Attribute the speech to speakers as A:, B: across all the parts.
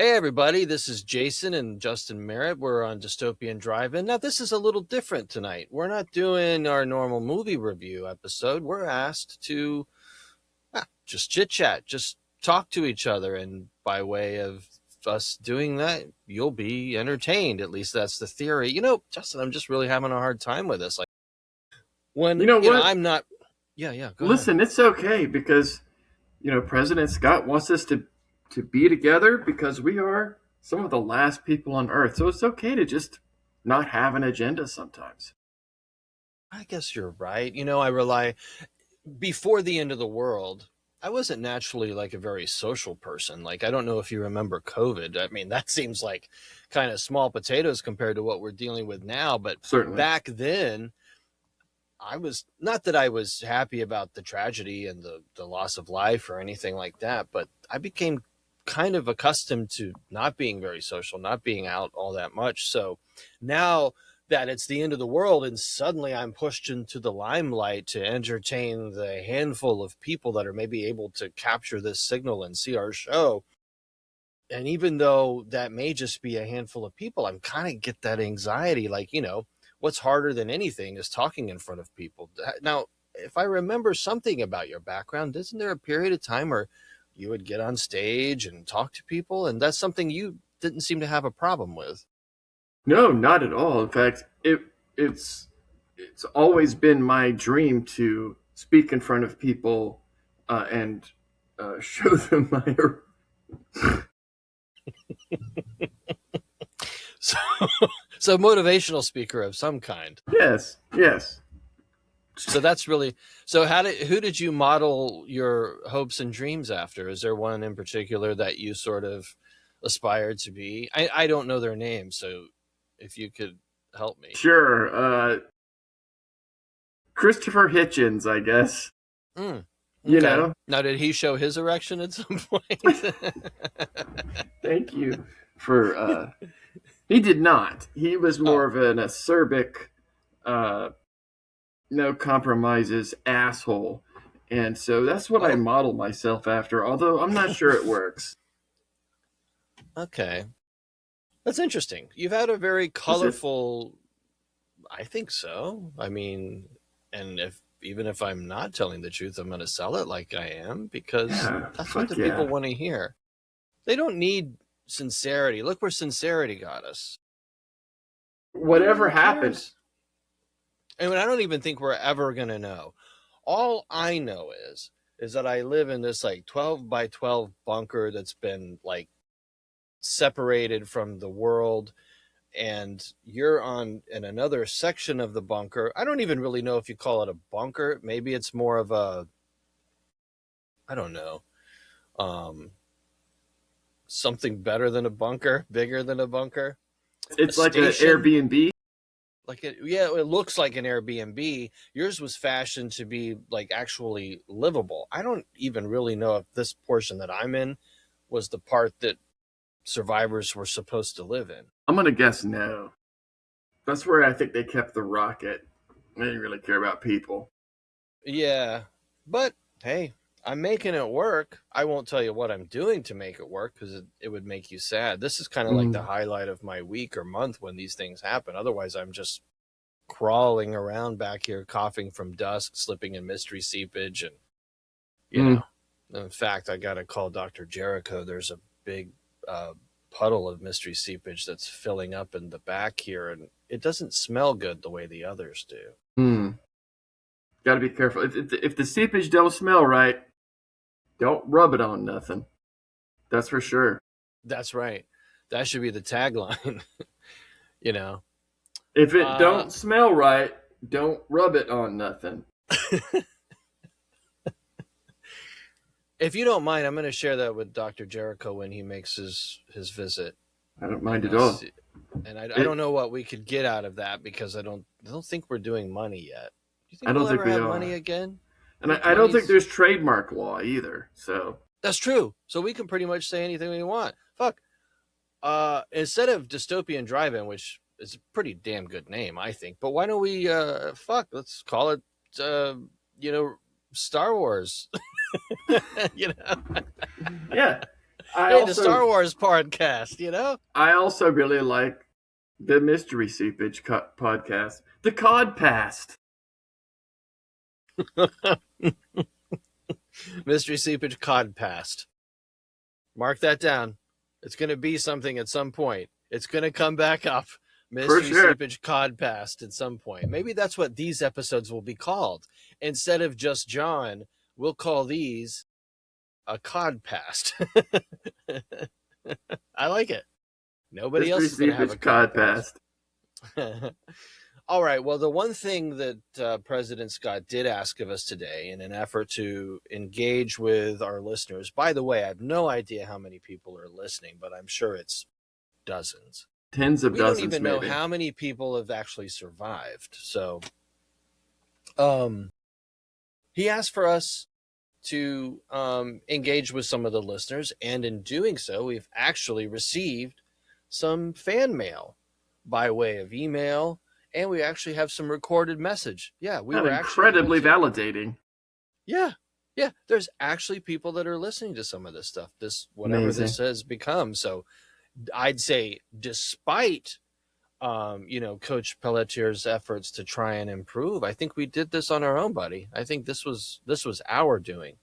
A: Hey everybody, this is Jason and Justin Merritt. We're on Dystopian Drive-In. Now this is a little different tonight. We're not doing our normal movie review episode. We're asked to just chit-chat, just talk to each other, and by way of us doing that, you'll be entertained. At least that's the theory. Justin, I'm just really having a hard time with this. Like when
B: You know what?
A: I'm not. Yeah, go ahead.
B: Listen, it's okay because President Scott wants us to be together because we are some of the last people on Earth. So it's okay to just not have an agenda sometimes.
A: I guess you're right. I rely before the end of the world. I wasn't naturally like a very social person. Like, I don't know if you remember COVID. I mean, that seems like kind of small potatoes compared to what we're dealing with now. But
B: Certainly.
A: back then, I was not that I was happy about the tragedy and the loss of life or anything like that, but I became kind of accustomed to not being very social, not being out all that much. So now that it's the end of the world and suddenly I'm pushed into the limelight to entertain the handful of people that are maybe able to capture this signal and see our show. And even though that may just be a handful of people, I'm kind of get that anxiety. Like, what's harder than anything is talking in front of people. Now, if I remember something about your background, isn't there a period of time where you would get on stage and talk to people? And that's something you didn't seem to have a problem with.
B: No, not at all. In fact, it's always been my dream to speak in front of people and show them my.
A: So, so motivational speaker of some kind.
B: Yes.
A: So that's really, so who did you model your hopes and dreams after? Is there one in particular that you sort of aspired to be? I don't know their names, so if you could help me.
B: Sure. Christopher Hitchens, I guess.
A: Okay.
B: You know.
A: Now, did he show his erection at some point?
B: Thank you for. He did not. He was more of an acerbic, no compromises asshole, and so that's what I model myself after. Although I'm not sure it works.
A: Okay, that's interesting. You've had a very colorful. I think so. I mean, and even if I'm not telling the truth, I'm going to sell it like I am because that's what the people want to hear. They don't need sincerity. Look where sincerity got us.
B: Whatever happens.
A: And I don't even think we're ever going to know. All I know is that I live in this like 12 by 12 bunker that's been like separated from the world, and you're in another section of the bunker. I don't even really know if you call it a bunker. Maybe it's more of a, I don't know, something better than a bunker, bigger than a bunker.
B: It's like an Airbnb.
A: It looks like an Airbnb. Yours was fashioned to be like actually livable. I don't even really know if this portion that I'm in was the part that survivors were supposed to live in.
B: I'm going to guess no. That's where I think they kept the rocket. They didn't really care about people.
A: Yeah, but hey, I'm making it work. I won't tell you what I'm doing to make it work because it would make you sad. This is kind of like the highlight of my week or month when these things happen. Otherwise, I'm just crawling around back here, coughing from dust, slipping in mystery seepage. And, you know, in fact, I got to call Dr. Jericho. There's a big puddle of mystery seepage that's filling up in the back here, and it doesn't smell good the way the others do.
B: Got to be careful. If the seepage don't smell right, don't rub it on nothing. That's for sure.
A: That's right. That should be the tagline.
B: If it don't smell right, don't rub it on nothing.
A: If you don't mind, I'm going to share that with Dr. Jericho when he makes his visit.
B: I don't mind at all.
A: And I don't know what we could get out of that because I don't think we're doing money yet. Do you think
B: I don't
A: we'll
B: think
A: ever
B: we
A: have
B: are.
A: money again?
B: And I don't think there's trademark law either. So
A: that's true. So we can pretty much say anything we want. Fuck. Instead of Dystopian Drive-In, which is a pretty damn good name, I think. But why don't we let's call it Star Wars.
B: Yeah. I
A: Hey, the Star
B: also
A: Wars podcast, you know?
B: I also really like the Mystery Seepage podcast, the Codpast.
A: Mystery Seepage Codpast. Mark that down. It's going to be something at some point. It's going to come back up.
B: For
A: Mystery
B: sure.
A: Seepage Codpast at some point. Maybe that's what these episodes will be called. Instead of just John, we'll call these a Codpast. I like it. Nobody else
B: Mystery
A: is going to have a
B: Seepage
A: Codpast.
B: Codpast.
A: All right. Well, the one thing that President Scott did ask of us today in an effort to engage with our listeners, by the way, I have no idea how many people are listening, but I'm sure it's dozens.
B: Tens of
A: We don't
B: dozens,
A: even know
B: maybe.
A: how many people have actually survived. So he asked for us to engage with some of the listeners. And in doing so, we've actually received some fan mail by way of email. And we actually have some recorded message. Yeah, we
B: Not
A: were actually able
B: incredibly
A: to.
B: validating.
A: Yeah, yeah. There's actually people that are listening to some of this stuff. This whatever
B: Amazing.
A: this has become. So I'd say, despite Coach Pelletier's efforts to try and improve, I think we did this on our own, buddy. I think this was our doing.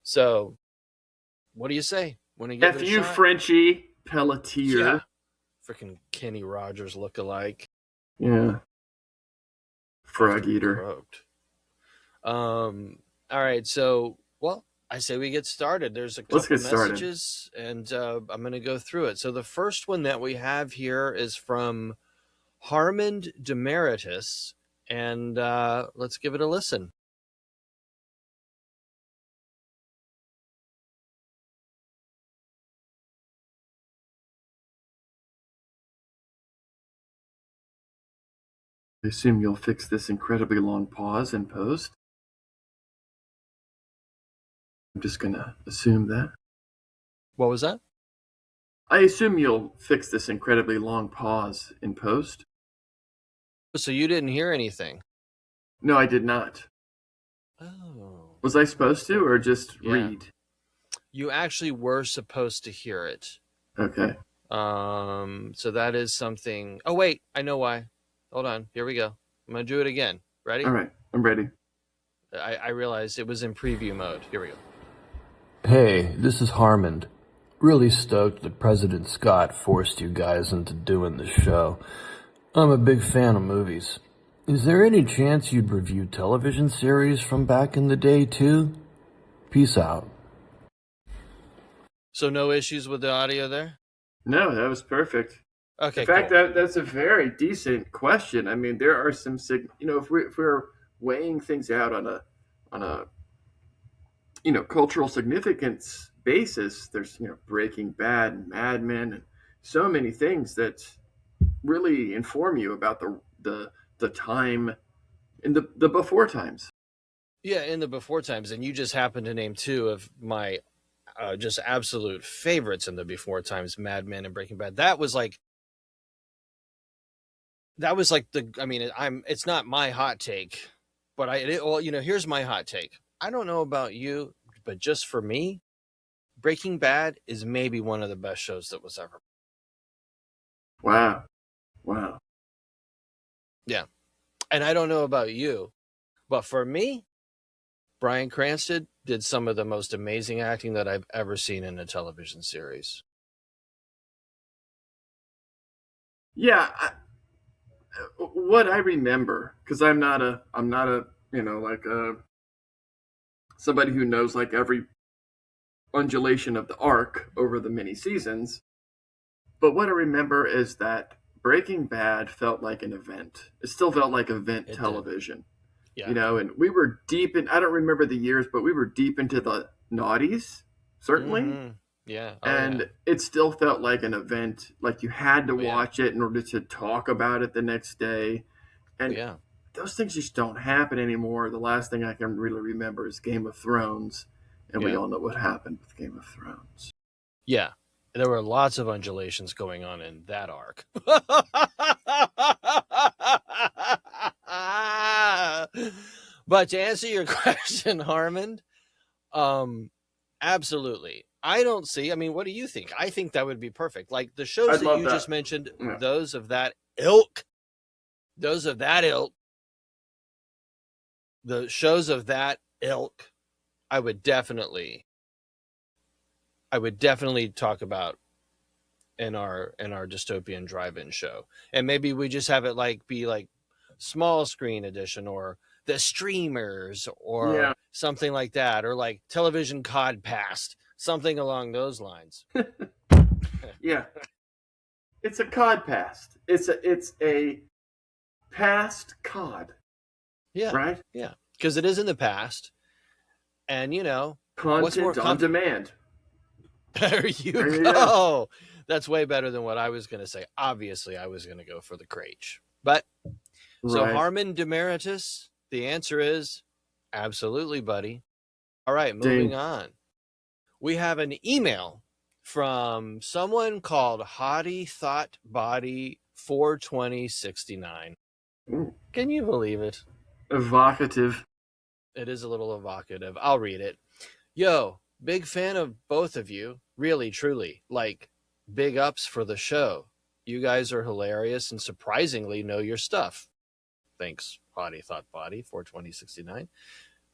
A: So, what do you say? Want to give
B: F
A: it a
B: you,
A: shot?
B: Frenchie Pelletier.
A: Yeah, freaking Kenny Rogers look-alike.
B: Yeah. Frog
A: After he
B: eater.
A: croaked. All right, so I say we get started. There's a couple messages, and I'm going to go through it. So the first one that we have here is from Harmond Demeritus, and let's give it a listen.
B: I assume you'll fix this incredibly long pause in post. I'm just going to assume that.
A: What was that?
B: I assume you'll fix this incredibly long pause in post.
A: So you didn't hear anything?
B: No, I did not.
A: Oh.
B: Was I supposed to, or just read?
A: You actually were supposed to hear it.
B: Okay.
A: So that is something. Oh, wait, I know why. Hold on. Here we go. I'm going to do it again. Ready?
B: All right. I'm ready.
A: I realized it was in preview mode. Here we go.
C: Hey, this is Harmond. Really stoked that President Scott forced you guys into doing this show. I'm a big fan of movies. Is there any chance you'd review television series from back in the day, too? Peace out.
A: So no issues with the audio there?
B: No, that was perfect.
A: Okay,
B: in fact,
A: cool.
B: that's a very decent question. I mean, there are some, if we're weighing things out on a cultural significance basis, there's Breaking Bad and Mad Men and so many things that really inform you about the time in the before times.
A: Yeah, in the before times, and you just happened to name two of my just absolute favorites in the before times, Mad Men and Breaking Bad. That was like it's not my hot take, but here's my hot take. I don't know about you, but just for me, Breaking Bad is maybe one of the best shows that was ever.
B: Wow.
A: Yeah. And I don't know about you, but for me, Bryan Cranston did some of the most amazing acting that I've ever seen in a television series.
B: Yeah. What I remember, because I'm not a somebody who knows like every undulation of the arc over the many seasons. But what I remember is that Breaking Bad felt like an event. It still felt like event television.
A: Yeah.
B: And we were deep in, I don't remember the years, but we were deep into the noughties, certainly.
A: Mm-hmm. Yeah.
B: It still felt like an event. Like you had to watch it in order to talk about it the next day. And those things just don't happen anymore. The last thing I can really remember is Game of Thrones. And we all know what happened with Game of Thrones.
A: Yeah. There were lots of undulations going on in that arc. But to answer your question, Harmond, absolutely. I don't see. I mean, what do you think? I think that would be perfect. Like the shows
B: I'd
A: that
B: love
A: you
B: that.
A: just mentioned,
B: Yeah.
A: those of that ilk, the shows of that ilk, I would definitely talk about in our Dystopian Drive-In show. And maybe we just have it be like small screen edition or the streamers or
B: Yeah.
A: something like that, or like television Codpast, something along those lines.
B: Yeah. It's a Codpast. It's a past Cod.
A: Yeah.
B: Right?
A: Yeah. Because it is in the past. And what's more
B: Content on demand.
A: There you
B: There you
A: go. That's way better than what I was going to say. Obviously, I was going to go for the Craich. But so
B: Right.
A: Harmon Demeritus, the answer is absolutely, buddy. All right, moving on. We have an email from someone called Hottie Thought Body 42069.
B: Ooh.
A: Can you believe it?
B: Evocative.
A: It is a little evocative. I'll read it. Yo, big fan of both of you. Really, truly. Like, big ups for the show. You guys are hilarious and surprisingly know your stuff. Thanks, Hottie Thought Body 42069.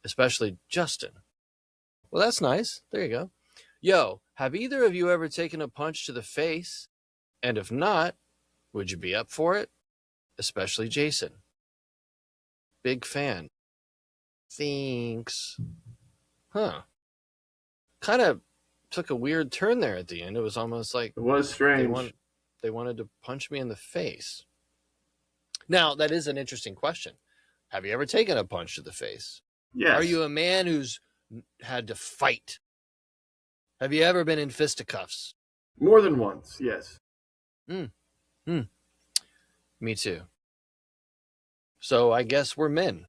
A: Especially Justin. Well, that's nice. There you go. Yo, have either of you ever taken a punch to the face? And if not, would you be up for it? Especially Jason. Big fan. Thanks. Huh. Kind of took a weird turn there at the end. It was almost like
B: It was strange.
A: they wanted to punch me in the face. Now, that is an interesting question. Have you ever taken a punch to the face?
B: Yes.
A: Are you a man who's had to fight? Have you ever been in fisticuffs?
B: More than once, yes.
A: Me too. So I guess we're men.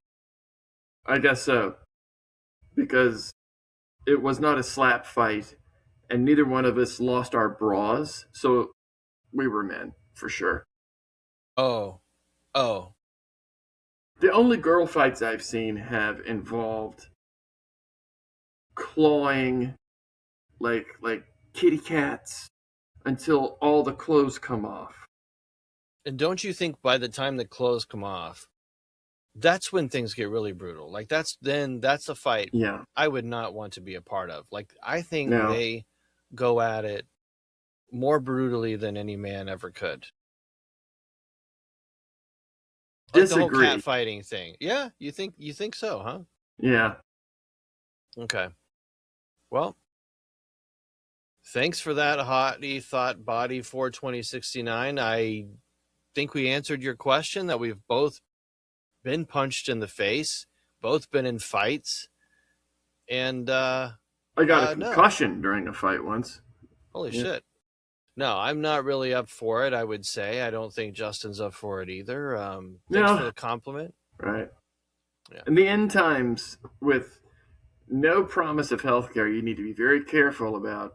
B: I guess so. Because it was not a slap fight, and neither one of us lost our bras, so we were men, for sure.
A: Oh.
B: The only girl fights I've seen have involved clawing like kitty cats until all the clothes come off.
A: And don't you think by the time the clothes come off, that's when things get really brutal? Like that's a fight
B: Yeah.
A: I would not want to be a part of. Like I think
B: No.
A: they go at it more brutally than any man ever could. Like the whole
B: Disagree.
A: cat fighting thing. Yeah, you think so, huh?
B: Yeah.
A: Okay. Well, thanks for that, Hottie Thought Body 42069. I think we answered your question that we've both been punched in the face, both been in fights, and
B: I got a
A: no.
B: concussion during a fight once.
A: Holy
B: Yeah.
A: shit. No, I'm not really up for it, I would say. I don't think Justin's up for it either. Thanks
B: No.
A: for the compliment.
B: Right.
A: Yeah.
B: In the end times, with no promise of healthcare, you need to be very careful about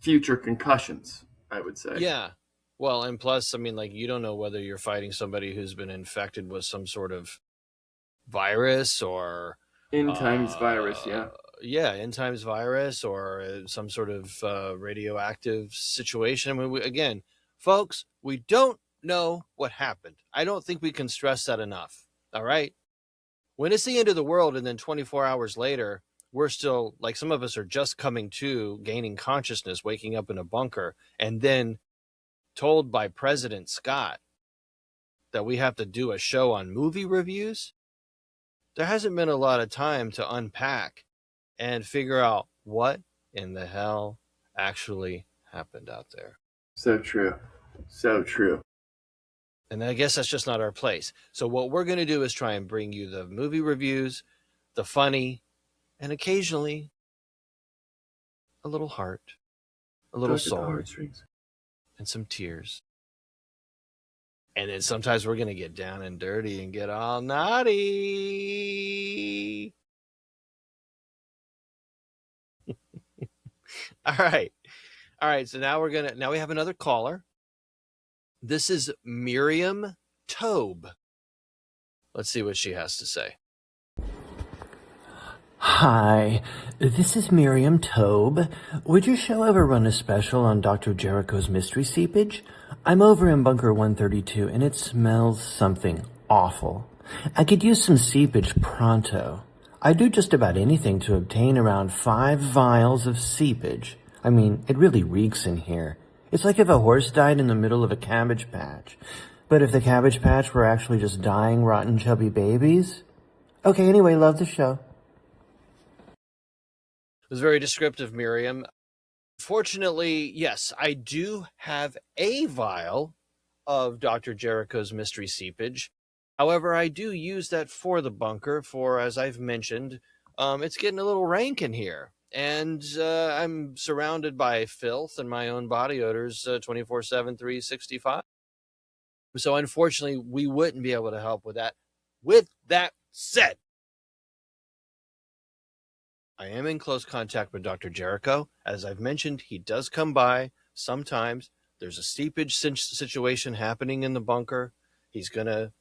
B: future concussions, I would say.
A: Yeah. Well, and plus, I mean, like, you don't know whether you're fighting somebody who's been infected with some sort of virus or
B: End times virus, yeah.
A: Yeah, end times virus or some sort of radioactive situation. I mean, again, folks, we don't know what happened. I don't think we can stress that enough. All right. When it's the end of the world and then 24 hours later, we're still like some of us are just coming to gaining consciousness, waking up in a bunker, and then told by President Scott that we have to do a show on movie reviews. There hasn't been a lot of time to unpack and figure out what in the hell actually happened out there.
B: So true. So true.
A: And I guess that's just not our place. So what we're going to do is try and bring you the movie reviews, the funny, and occasionally a little heart, a little soul, and some tears. And then sometimes we're going to get down and dirty and get all naughty. All right. So now we have another caller. This is Miriam Tobe. Let's see what she has to say.
C: Hi, this is Miriam Tobe. Would your show ever run a special on Dr. Jericho's mystery seepage? I'm over in Bunker 132 and it smells something awful. I could use some seepage pronto. I do just about anything to obtain around 5 vials of seepage. I mean, it really reeks in here. It's like if a horse died in the middle of a cabbage patch. But if the cabbage patch were actually just dying, rotten, chubby babies? Okay, anyway, love the show.
A: It was very descriptive, Miriam. Fortunately, yes, I do have a vial of Dr. Jericho's mystery seepage. However, I do use that for the bunker for, as I've mentioned, it's getting a little rank in here. And I'm surrounded by filth and my own body odors 24/7, 365. So unfortunately, we wouldn't be able to help with that. With that said, I am in close contact with Dr. Jericho. As I've mentioned, he does come by sometimes. There's a seepage situation happening in the bunker. He's going to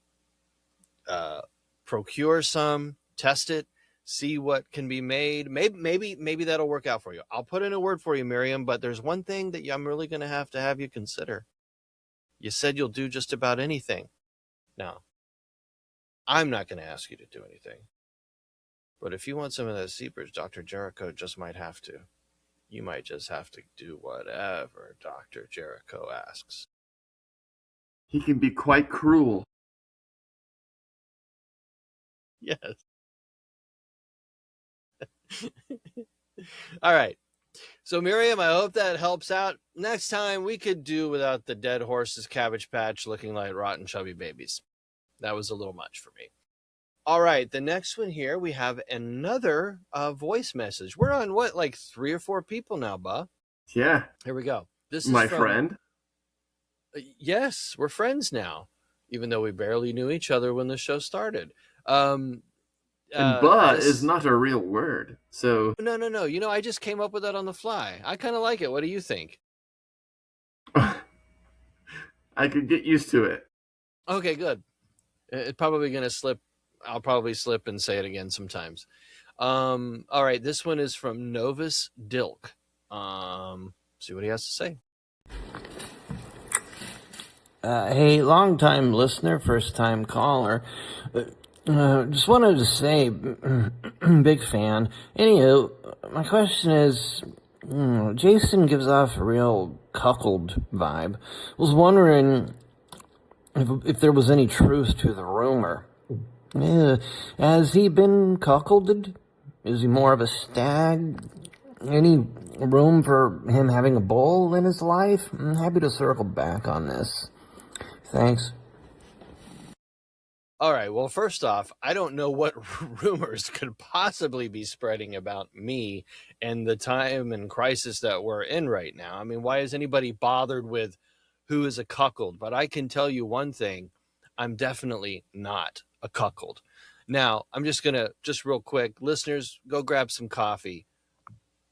A: procure some, test it, see what can be made. Maybe that'll work out for you. I'll put in a word for you, Miriam, but there's one thing that I'm really going to have you consider. You said you'll do just about anything. Now, I'm not going to ask you to do anything. But if you want some of that seepage, Dr. Jericho just might have to. You might just have to do whatever Dr. Jericho asks.
B: He can be quite cruel.
A: Yes. All right. So, Miriam, I hope that helps out. Next time, we could do without the dead horse's cabbage patch looking like rotten, chubby babies. That was a little much for me. All right. The next one here, we have another voice message. We're on, what, like 3 or 4 people now, Ba?
B: Yeah.
A: Here we go. This is
B: my
A: from,
B: friend.
A: Yes, we're friends now, even though we barely knew each other when the show started.
B: And "but" is not a real word, so...
A: No. You know, I just came up with that on the fly. I kind of like it. What do you think?
B: I could get used to it.
A: Okay, good. It's probably going to slip. I'll probably slip and say it again sometimes. All right, this one is from Novus Dilk. See what he has to say.
C: Hey, long-time listener, first-time caller. Just wanted to say, big fan. Anywho, my question is, Jason gives off a real cuckold vibe. Was wondering if there was any truth to the rumor. Has he been cuckolded? Is he more of a stag? Any room for him having a bull in his life? I'm happy to circle back on this. Thanks.
A: All right. Well, first off, I don't know what rumors could possibly be spreading about me and the time and crisis that we're in right now. I mean, why is anybody bothered with who is a cuckold? But I can tell you one thing. I'm definitely not a cuckold. Now, I'm just going to, just real quick, listeners, go grab some coffee.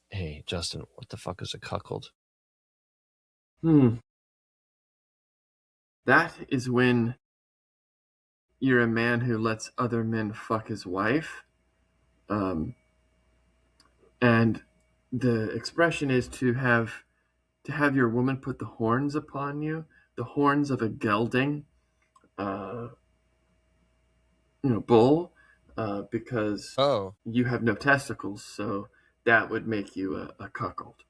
A: Hey, Justin, what the fuck is a cuckold?
B: That is when you're a man who lets other men fuck his wife. And the expression is to have your woman put the horns upon you, the horns of a gelding, bull, because you have no testicles, so that would make you a cuckold.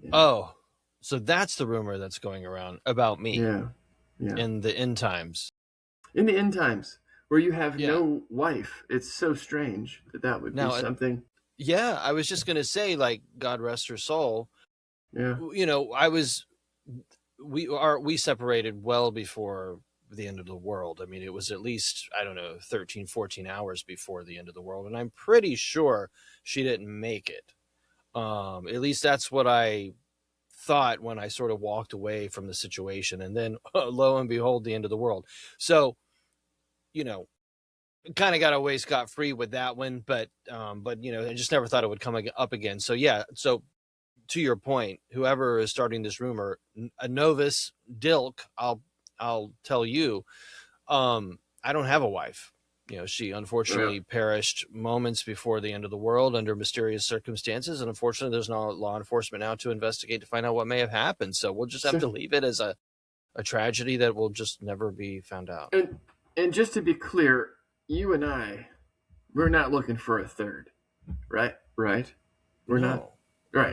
A: Yeah. Oh, so that's the rumor that's going around about me.
B: Yeah.
A: In the end times.
B: In the end times, where you have no wife. It's so strange that would be something.
A: Yeah, I was just going to say, like, God rest her soul.
B: Yeah.
A: You know, we separated well before the end of the world. I mean, it was at least, 13, 14 hours before the end of the world. And I'm pretty sure she didn't make it. At least that's what I thought when I sort of walked away from the situation. And then lo and behold, the end of the world. So, kind of got away scot-free with that one, but I just never thought it would come up again. So yeah, so to your point, whoever is starting this rumor, a Novus Dilk, I'll tell you, I don't have a wife. she unfortunately perished moments before the end of the world under mysterious circumstances. And unfortunately, there's no law enforcement now to investigate to find out what may have happened. So we'll just have to leave it as a tragedy that will just never be found out.
B: And just to be clear, you and we're not looking for a third, right? We're not. Right.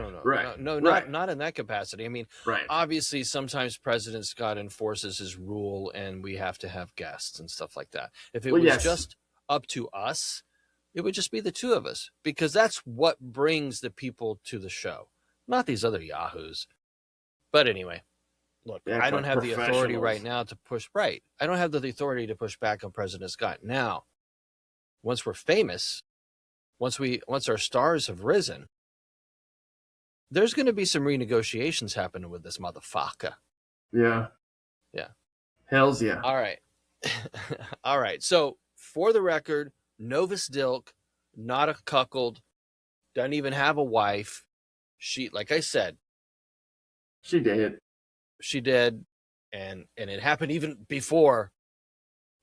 A: No,
B: right.
A: Not in that capacity. I mean, obviously, sometimes President Scott enforces his rule, and we have to have guests and stuff like that. If it was just up to us, it would just be the two of us, because that's what brings the people to the show, not these other yahoos. But anyway, look, I don't have the authority right now to push. I don't have the authority to push back on President Scott. Now, once we're famous, once our stars have risen, there's going to be some renegotiations happening with this motherfucker.
B: Yeah. Hells yeah.
A: All right. All right. So, for the record, Novus Dilk, not a cuckold, doesn't even have a wife. She, like I said,
B: she did,
A: and it happened even before,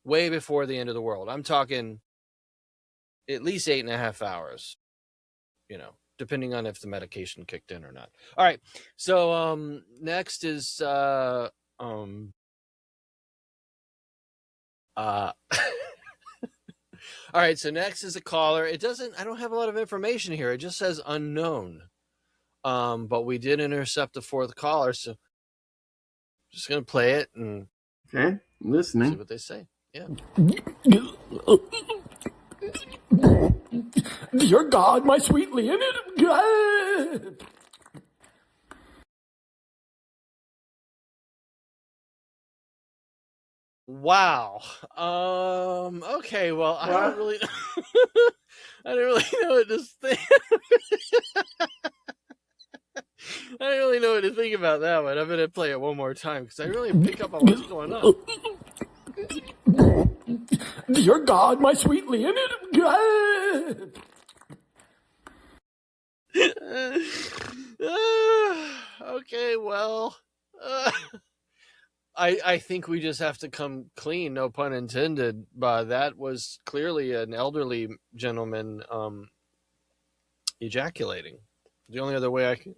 A: way before the end of the world. I'm talking at least 8.5 hours, depending on if the medication kicked in or not. All right. So next is all right, so next is a caller. I don't have a lot of information here. It just says unknown. But we did intercept the fourth caller, so I'm just gonna play it and
B: I'm listening.
A: See what they say. Yeah.
C: Dear God, my sweet Leonid.
A: Wow. Okay. Well, I don't really. I don't really know what to think. I don't really know what to think about that one. I'm gonna play it one more time because I really pick up on what's going on.
C: Dear God, my sweet Leonid.
A: Okay, well, I think we just have to come clean, no pun intended, but that was clearly an elderly gentleman ejaculating. The only other way I can...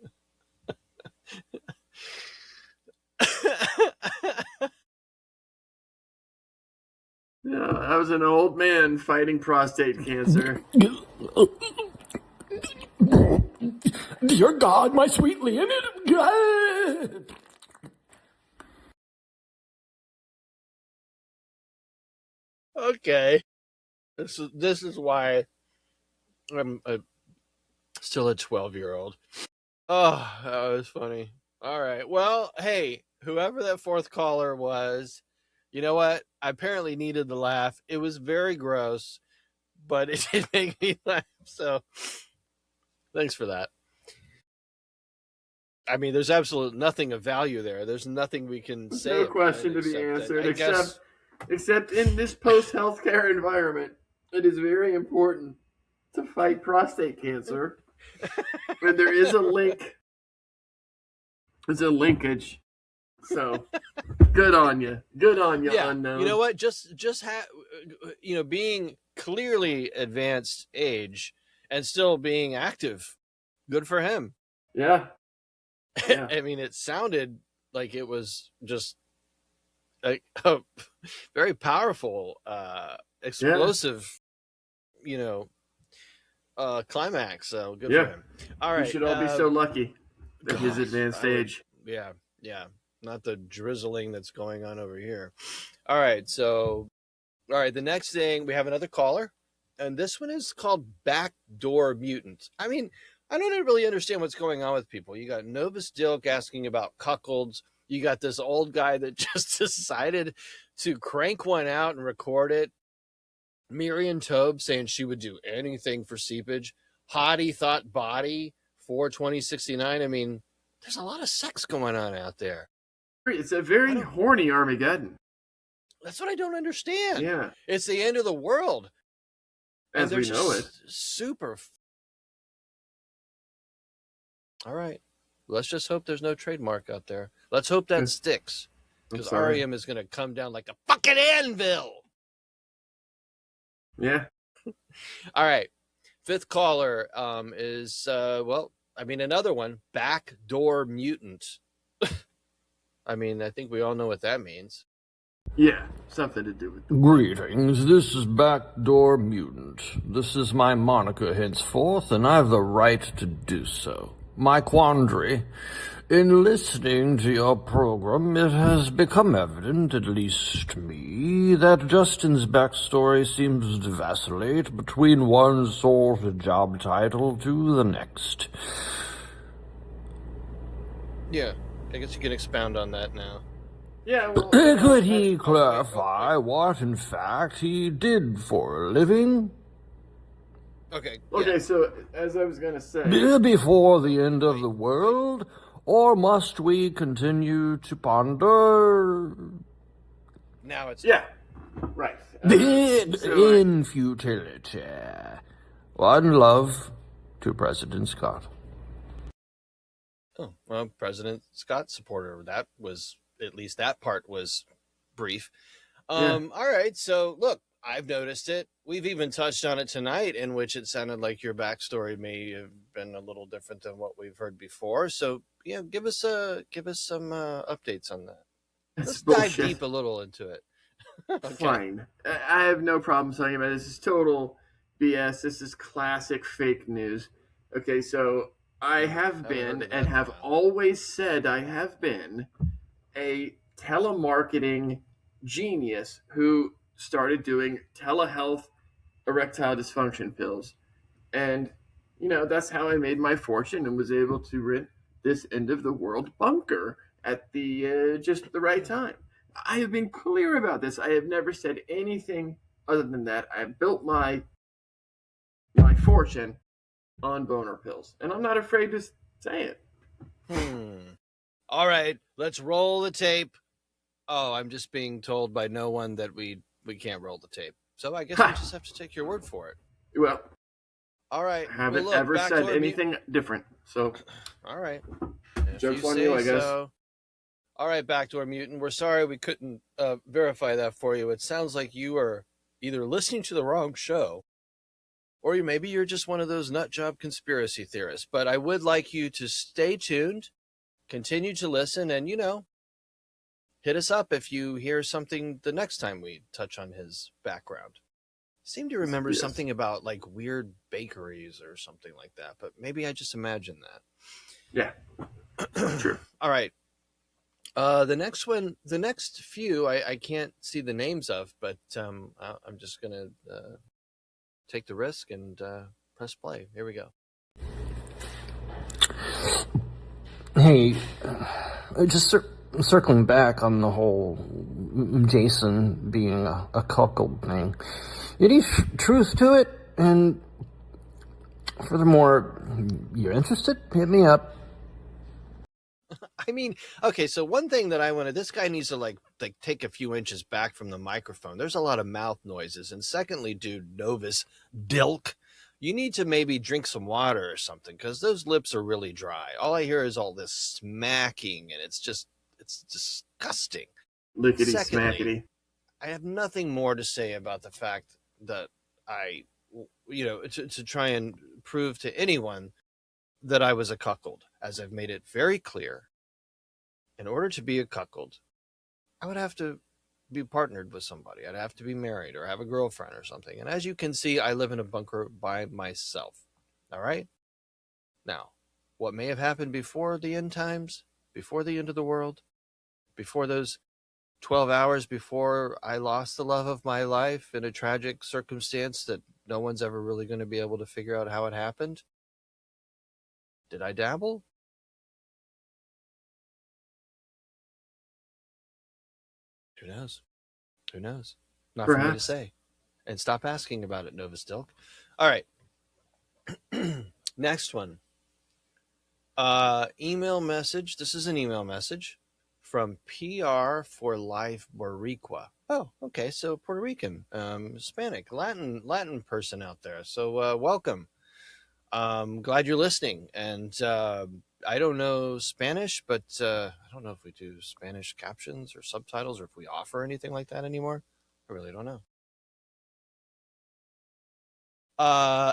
B: Yeah, that was an old man fighting prostate cancer.
C: Dear God, my sweet Leonid.
A: Okay. This is why I'm still a 12-year-old. Oh, that was funny. All right. Well, hey, whoever that fourth caller was, you know what? I apparently needed the laugh. It was very gross, but it did make me laugh. So thanks for that. I mean, there's absolutely nothing of value there. There's nothing we can say.
B: No question to be answered, except in this post-healthcare environment, it is very important to fight prostate cancer. And there is a link. There's a linkage. So, good on you. Good on you,
A: yeah,
B: unknown.
A: You know what? Just being clearly advanced age and still being active. Good for him.
B: Yeah.
A: I mean, it sounded like it was just a very powerful, explosive, climax. So good for him. All right.
B: We should all be so lucky at his advanced age.
A: Yeah. Not the drizzling that's going on over here. All right. So, the next thing, we have another caller, and this one is called Backdoor Mutant. I mean, I don't really understand what's going on with people. You got Novus Dilk asking about cuckolds. You got this old guy that just decided to crank one out and record it. Miriam Tobe saying she would do anything for seepage. Hottie Thought Body for 2069. I mean, there's a lot of sex going on out there.
B: It's a very horny Armageddon.
A: That's what I don't understand.
B: Yeah.
A: It's the end of the world.
B: As we know it.
A: Super. All right. Let's just hope there's no trademark out there. Let's hope that sticks. Because REM is going to come down like a fucking anvil.
B: Yeah.
A: All right. Fifth caller is, another one, backdoor mutant. I mean, I think we all know what that means.
B: Yeah. Something to do with the
C: Greetings, this is Backdoor Mutant. This is my moniker henceforth, and I've the right to do so. My quandary: in listening to your program, it has become evident, at least to me, that Justin's backstory seems to vacillate between one sort of job title to the next.
A: Yeah, I guess you can expound on that now.
B: Yeah, well,
C: Could he clarify what, in fact, he did for a living?
A: Okay.
B: Okay,
A: Yeah.
B: so as I was gonna say,
C: Before the end of the
A: Wait.
C: world? Or must we continue to ponder
A: Now it's
B: yeah, right.
C: in futility? One love to President Scott.
A: Oh, well, President Scott supporter. That was, at least that part was brief.
B: Yeah.
A: All right. So look, I've noticed it. We've even touched on it tonight, in which it sounded like your backstory may have been a little different than what we've heard before. So yeah, give us some updates on that.
B: That's
A: Let's dive
B: bullshit.
A: deep a little into it. Okay.
B: Fine. I have no problem talking about it. This is total BS. This is classic fake news. Okay, so I have
A: Haven't heard
B: been
A: of
B: and
A: that in a
B: have
A: while.
B: always said I have been a telemarketing genius who started doing telehealth erectile dysfunction pills. And, that's how I made my fortune and was able to rent this end of the world bunker at the just the right time. I have been clear about this. I have never said anything other than that. I built my fortune on boner pills, and I'm not afraid to say it.
A: All right, let's roll the tape. Oh, I'm just being told by no one that we can't roll the tape. So I guess we
B: Ha!
A: just have to take your word for it.
B: Well,
A: All right.
B: I
A: Well,
B: haven't
A: look,
B: ever
A: back
B: said
A: to our mute.
B: anything different. So,
A: All right. If you
B: joke's on you,
A: say
B: I guess.
A: so. All right, Backdoor Mutant. We're sorry we couldn't verify that for you. It sounds like you are either listening to the wrong show, or maybe you're just one of those nut job conspiracy theorists. But I would like you to stay tuned, continue to listen, and hit us up if you hear something the next time we touch on his background. I seem to remember
B: Yes.
A: something about like weird bakeries or something like that, but maybe I just imagined that.
B: Yeah. True.
A: All right. The next few, I can't see the names of, but I'm just gonna take the risk and press play. Here we go.
C: Hey, just circling back on the whole Jason being a cuckold thing. Any truth to it? And furthermore, you're interested? Hit me up.
A: I mean, okay, so one thing that I wanted, this guy needs to like take a few inches back from the microphone. There's a lot of mouth noises. And secondly, dude, Novus Dilk, you need to maybe drink some water or something, because those lips are really dry. All I hear is all this smacking, and it's disgusting.
B: Lickety
A: Secondly,
B: smackety.
A: I have nothing more to say about the fact that to try and prove to anyone that I was a cuckold, as I've made it very clear. In order to be a cuckold, I would have to be partnered with somebody. I'd have to be married or have a girlfriend or something. And as you can see, I live in a bunker by myself. All right? Now, what may have happened before the end times, before the end of the world, before those 12 hours before I lost the love of my life in a tragic circumstance that no one's ever really going to be able to figure out how it happened? Did I dabble? Who knows? Who knows? Not for me to
B: Perhaps.
A: say. And stop asking about it, Novus Dilk. All right. Next one. Email message. This is an email message from PR for Life Boricua. Oh, okay. So Puerto Rican, Hispanic, Latin person out there. So welcome. Glad you're listening. And I don't know Spanish, but I don't know if we do Spanish captions or subtitles, or if we offer anything like that anymore. I really don't know. Uh,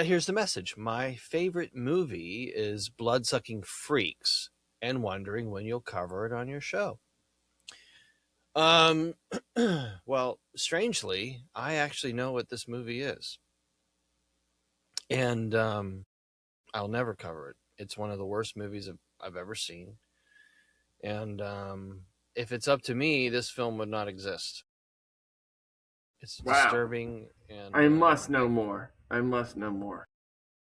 A: here's the message. My favorite movie is Bloodsucking Freaks, and wondering when you'll cover it on your show. Um, well, strangely, I actually know what this movie is, and I'll never cover it. It's one of the worst movies I've ever seen, and if it's up to me, this film would not exist. It's
B: Wow.
A: disturbing, and
B: I must know more. I must know more.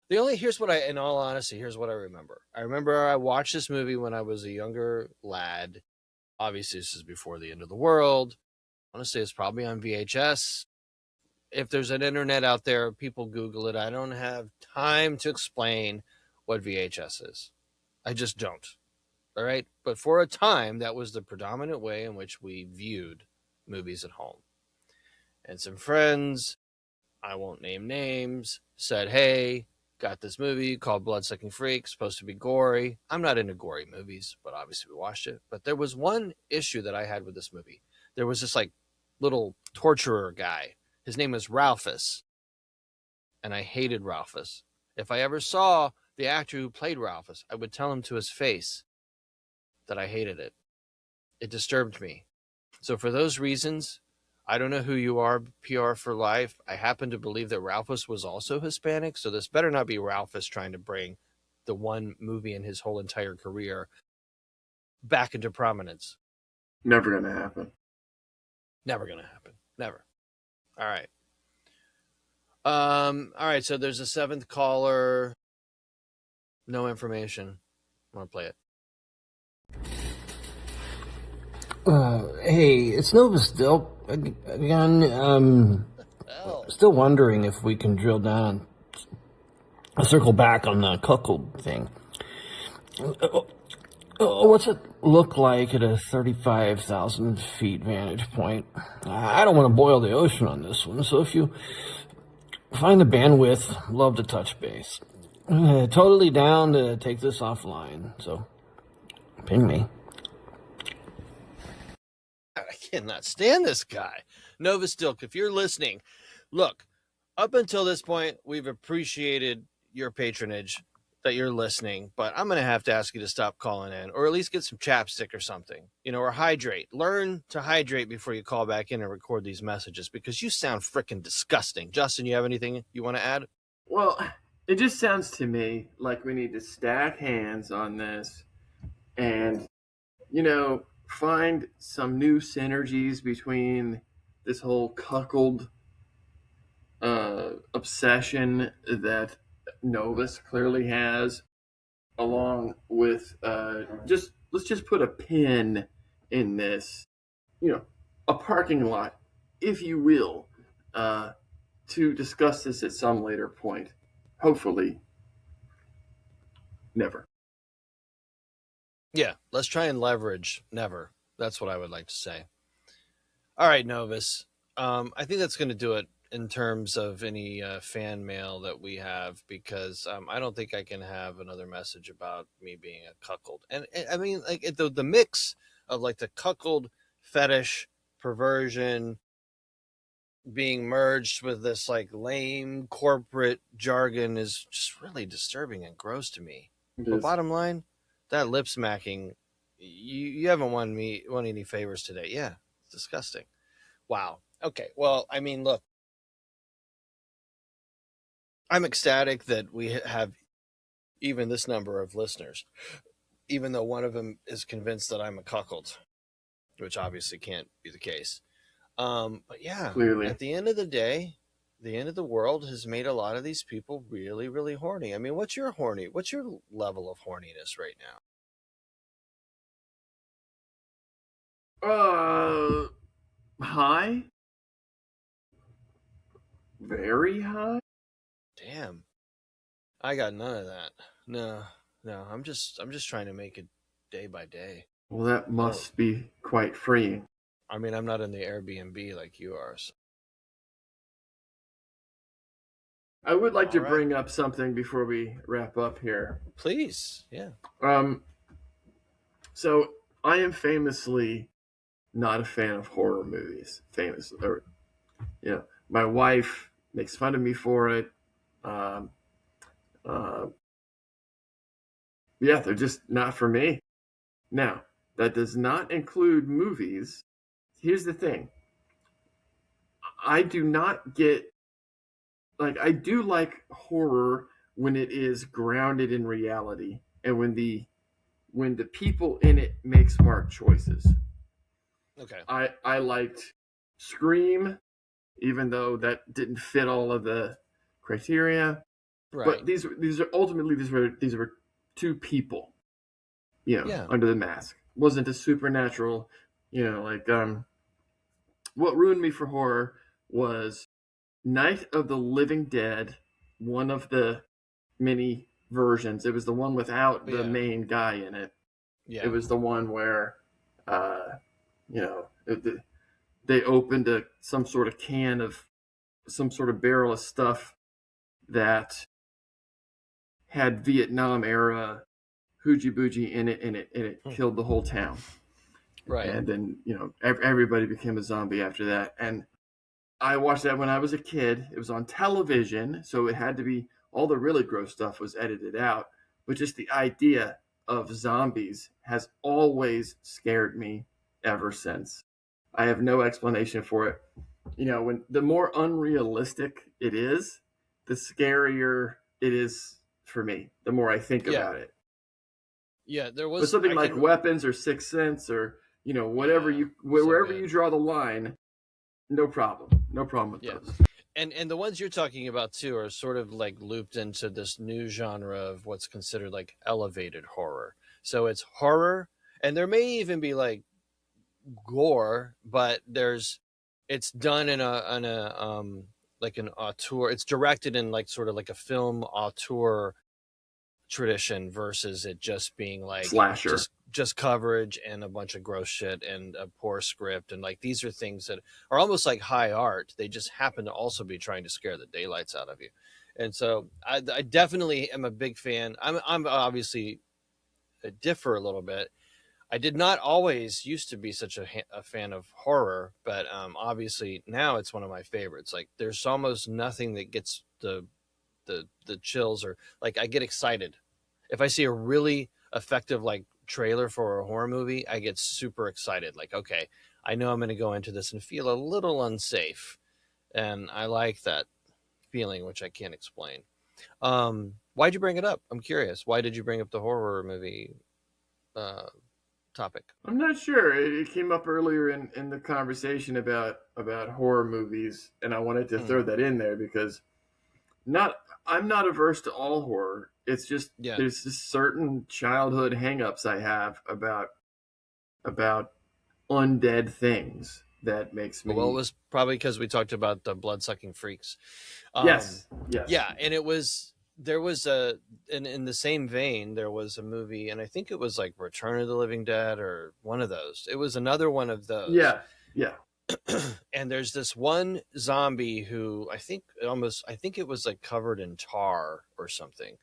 A: here's what in all honesty, here's what I remember. I remember I watched this movie when I was a younger lad. Obviously, this is before the end of the world. Honestly, it's probably on VHS. If there's an internet out there, people Google it. I don't have time to explain what VHS is. I just don't. All right. But for a time, that was the predominant way in which we viewed movies at home. And some friends, I won't name names, said, hey, got this movie called Bloodsucking Freaks, supposed to be gory. I'm not into gory movies, but obviously we watched it. But there was one issue that I had with this movie. There was this like little torturer guy. His name was Ralphus. And I hated Ralphus. If I ever saw the actor who played Ralphus, I would tell him to his face that I hated it. It disturbed me. So for those reasons, I don't know who you are, PR for life. I happen to believe that Ralphus was also Hispanic, so this better not be Ralphus trying to bring the one movie in his whole entire career back into prominence.
B: Never gonna happen.
A: Never gonna happen. Never. All right. All right, so there's a seventh caller. No information. I want to play it.
C: Hey, it's Nova still. Again, still wondering if we can drill down, circle back on the cuckold thing. What's it look like at a 35,000 feet vantage point? I don't want to boil the ocean on this one, so if you find the bandwidth, love to touch base. Totally down to take this offline, so ping me.
A: I cannot stand this guy. Nova Stilk, if you're listening, look, up until this point, we've appreciated your patronage, that you're listening, but I'm going to have to ask you to stop calling in, or at least get some chapstick or something, or hydrate. Learn to hydrate before you call back in and record these messages, because you sound freaking disgusting. Justin, you have anything you want to add?
B: Well, it just sounds to me like we need to stack hands on this and, find some new synergies between this whole cuckold obsession that Novus clearly has, along with let's just put a pin in this, a parking lot, if you will, to discuss this at some later point. Hopefully, never.
A: Yeah, let's try and leverage never. That's what I would like to say. All right, Novus. I think that's going to do it in terms of any fan mail that we have, because I don't think I can have another message about me being a cuckold. And I mean, like the mix of like the cuckold fetish perversion being merged with this like lame corporate jargon is just really disturbing and gross to me. But bottom line, that lip smacking, you haven't won any favors today. Yeah, it's disgusting. Wow. Okay. Well, I mean, look, I'm ecstatic that we have even this number of listeners, even though one of them is convinced that I'm a cuckold, which obviously can't be the case. But yeah,
B: Clearly.
A: At the end of the day, the end of the world has made a lot of these people really, really horny. I mean, what's your level of horniness right
B: now? High? Very high?
A: Damn. I got none of that. No. I'm just trying to make it day by day.
B: Well, that must be quite freeing.
A: I mean, I'm not in the Airbnb like you are. So.
B: I would like to bring up something before we wrap up here.
A: Please, yeah.
B: So I am famously not a fan of horror movies. My wife makes fun of me for it. Um, uh, yeah, they're just not for me. Now, that does not include movies. Here's the thing. I do not get I do like horror when it is grounded in reality and when the people in it make smart choices.
A: Okay.
B: I liked Scream, even though that didn't fit all of the criteria. But
A: Right.
B: these were two people,
A: Yeah.
B: under the mask. Wasn't a supernatural, what ruined me for horror was Night of the Living Dead, one of the many versions. It was the one without the
A: Yeah.
B: main guy in it. It
A: Yeah.
B: was the one where, they opened some sort of can of some sort of barrel of stuff that had Vietnam era hooji booji in it, and it
A: Hmm.
B: killed the whole town.
A: Right.
B: And then everybody became a zombie after that. And I watched that when I was a kid. It was on television, so it had to be all the really gross stuff was edited out. But just the idea of zombies has always scared me ever since. I have no explanation for it. When the more unrealistic it is, the scarier it is for me. The more I think
A: Yeah.
B: about it.
A: Yeah. There
B: But
A: was.
B: something
A: I
B: like
A: can.
B: Weapons or Sixth Sense or whatever
A: Yeah. So
B: wherever
A: good.
B: you draw the line, no problem with
A: Yeah.
B: those.
A: And the ones you're talking about too are sort of like looped into this new genre of what's considered like elevated horror. So it's horror, and there may even be like gore, but it's done in a like an auteur. It's directed in like sort of like a film auteur tradition versus it just being like
B: Slasher.
A: just coverage and a bunch of gross shit and a poor script. And like these are things that are almost like high art. They just happen to also be trying to scare the daylights out of you. And so I definitely am a big fan. I'm obviously differ a little bit. I did not always used to be such a fan of horror, but obviously now it's one of my favorites. Like there's almost nothing that gets the chills, or like I get excited if I see a really effective like trailer for a horror movie. I get super excited. Like, okay, I know I'm going to go into this and feel a little unsafe, and I like that feeling, which I can't explain. Why'd you bring it up? I'm curious. Why did you bring up the horror movie uh, topic?
B: I'm not sure. It came up earlier in the conversation about horror movies, and I wanted to
A: Hmm.
B: throw that in there because not I'm not averse to all horror. It's just
A: Yeah.
B: there's just certain childhood hangups I have about undead things that makes
A: Well, it
B: me
A: was probably because we talked about the blood sucking freaks. Um,
B: yes, yes.
A: yeah, and it was there was a in the same vein there was a movie, and I think it was like Return of the Living Dead or one of those. It was another one of those,
B: Yeah, yeah.
A: and there's this one zombie who I think it was like covered in tar or something,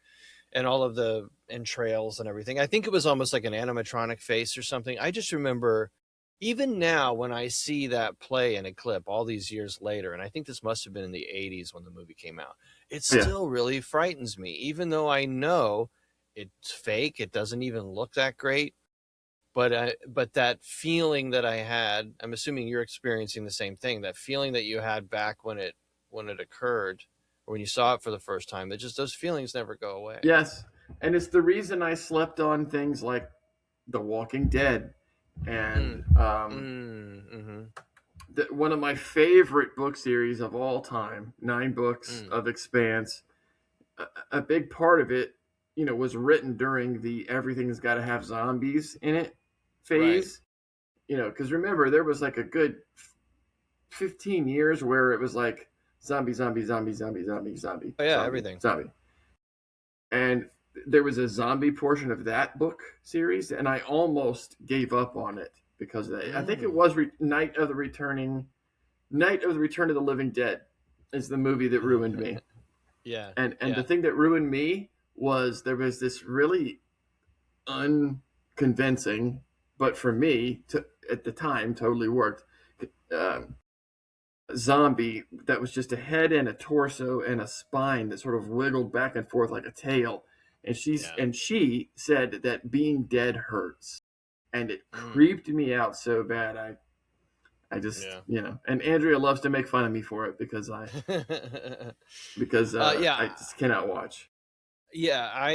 A: and all of the entrails and everything. I think it was almost like an animatronic face or something. I just remember even now when I see that play in a clip all these years later, and I think this must have been in the 80s when the movie came out, it
B: Yeah.
A: still really frightens me, even though I know it's fake. It doesn't even look that great. But that feeling that I had, I'm assuming you're experiencing the same thing. That feeling that you had back when it occurred, or when you saw it for the first time, that just those feelings never go away.
B: Yes. And it's the reason I slept on things like The Walking Dead and
A: Mm. Mm-hmm.
B: one of my favorite book series of all time, 9 books
A: Mm.
B: of Expanse. A big part of it, was written during the everything's got to have zombies in it
A: Right.
B: phase. Because remember, there was like a good 15 years where it was like zombie, zombie, zombie, zombie, zombie, zombie,
A: Oh yeah,
B: zombie,
A: everything.
B: zombie. And there was a zombie portion of that book series, and I almost gave up on it because of that. I think it
A: Mm.
B: was Night of the Return of the Living Dead is the movie that ruined me.
A: Yeah.
B: And the
A: Yeah.
B: thing that ruined me was there was this really unconvincing, but for me, at the time, totally worked. Um, zombie that was just a head and a torso and a spine that sort of wiggled back and forth like a tail. And
A: Yeah.
B: she said that being dead hurts, and it creeped me out so bad. I just,
A: Yeah.
B: and Andrea loves to make fun of me for it because
A: Yeah.
B: I just cannot watch.
A: Yeah,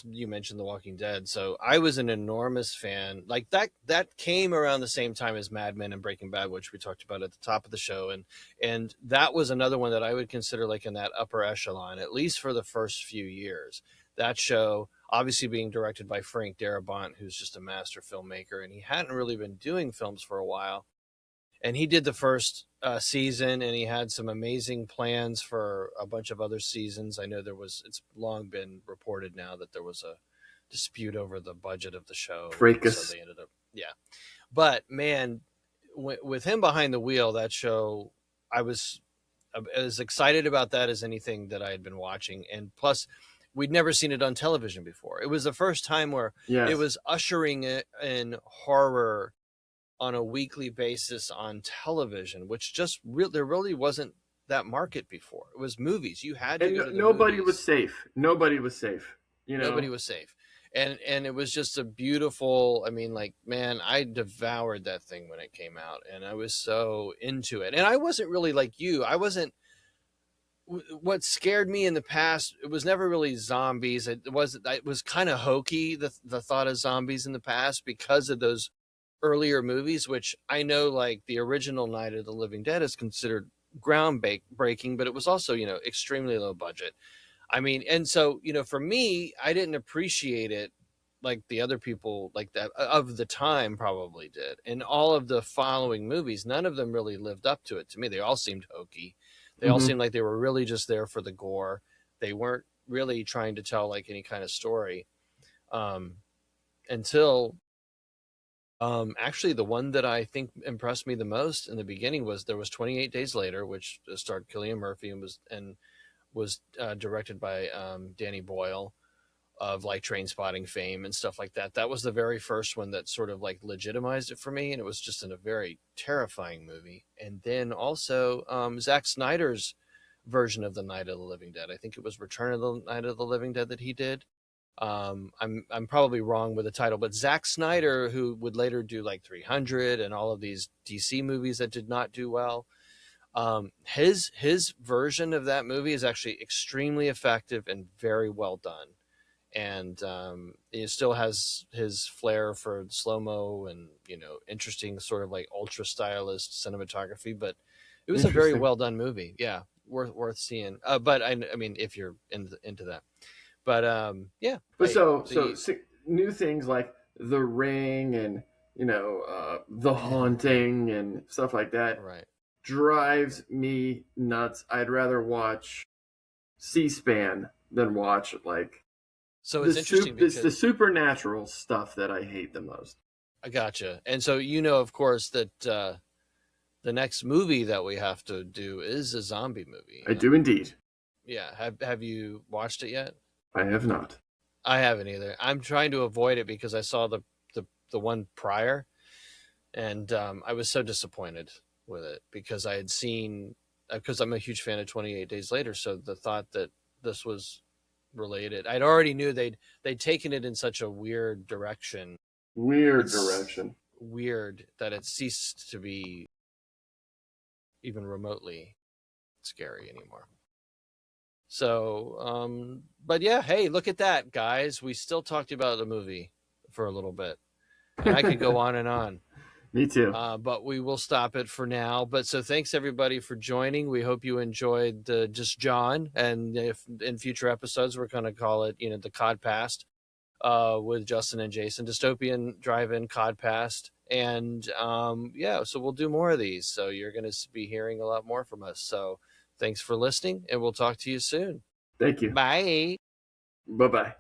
A: you mentioned The Walking Dead, so I was an enormous fan. Like that came around the same time as Mad Men and Breaking Bad, which we talked about at the top of the show, and that was another one that I would consider like in that upper echelon, at least for the first few years. That show, obviously being directed by Frank Darabont, who's just a master filmmaker, and he hadn't really been doing films for a while, and he did the first season, and he had some amazing plans for a bunch of other seasons. I know it's long been reported now that there was a dispute over the budget of the show,
B: Fracas.
A: so they ended up, yeah. But man, with him behind the wheel, that show, I was as excited about that as anything that I had been watching, and plus, we'd never seen it on television before. It was the first time where
B: Yes.
A: it was ushering in horror on a weekly basis on television, which just there really wasn't that market before. It was movies. You had to go to the
B: nobody
A: movies.
B: was safe. Nobody was safe.
A: Nobody was safe. And it was just a beautiful, I mean, like, man, I devoured that thing when it came out, and I was so into it. And I wasn't really like you. I wasn't what scared me in the past. It was never really zombies. It was kind of hokey, the thought of zombies in the past, because of those earlier movies, which I know, like the original Night of the Living Dead is considered groundbreaking, but it was also, extremely low budget. I mean, and so, for me, I didn't appreciate it like the other people like that of the time probably did. And all of the following movies, none of them really lived up to it to me. They all seemed hokey. They all seemed like they were really just there for the gore. They weren't really trying to tell like any kind of story. Until actually, the one that I think impressed me the most in the beginning was there was 28 Days Later, which starred Cillian Murphy and was directed by Danny Boyle of like Train Spotting fame and stuff like that. That was the very first one that sort of like legitimized it for me, and it was just in a very terrifying movie. And then also Zack Snyder's version of the Night of the Living Dead. I think it was Return of the Night of the Living Dead that he did. I'm probably wrong with the title, but Zack Snyder, who would later do like 300 and all of these DC movies that did not do well, his version of that movie is actually extremely effective and very well done. And it still has his flair for slow mo and interesting sort of like ultra stylist cinematography, but it was a very well done movie. Yeah, worth seeing. But I mean, if you're into that. But yeah.
B: But new things like The Ring and The Haunting and stuff like that drives me nuts. I'd rather watch C-SPAN than watch like.
A: So it's interesting because
B: it's the supernatural stuff that I hate the most.
A: I gotcha. And so of course, that the next movie that we have to do is a zombie movie.
B: I do indeed.
A: Yeah. Have you watched it yet?
B: I have not.
A: I haven't either. I'm trying to avoid it because I saw the one prior, and I was so disappointed with it because I had seen, because I'm a huge fan of 28 Days Later, so the thought that this was related, I'd already knew they'd taken it in such a weird direction.
B: Weird
A: that it ceased to be even remotely scary anymore. So, but yeah, hey, look at that, guys. We still talked about the movie for a little bit. And I could go on and on.
B: Me too.
A: But we will stop it for now. But so thanks everybody for joining. We hope you enjoyed just John. And if in future episodes, we're going to call it, the Codpast with Justin and Jason, Dystopian Drive-In Codpast. And so we'll do more of these. So you're going to be hearing a lot more from us. So thanks for listening, and we'll talk to you soon.
B: Thank you.
A: Bye.
B: Bye-bye.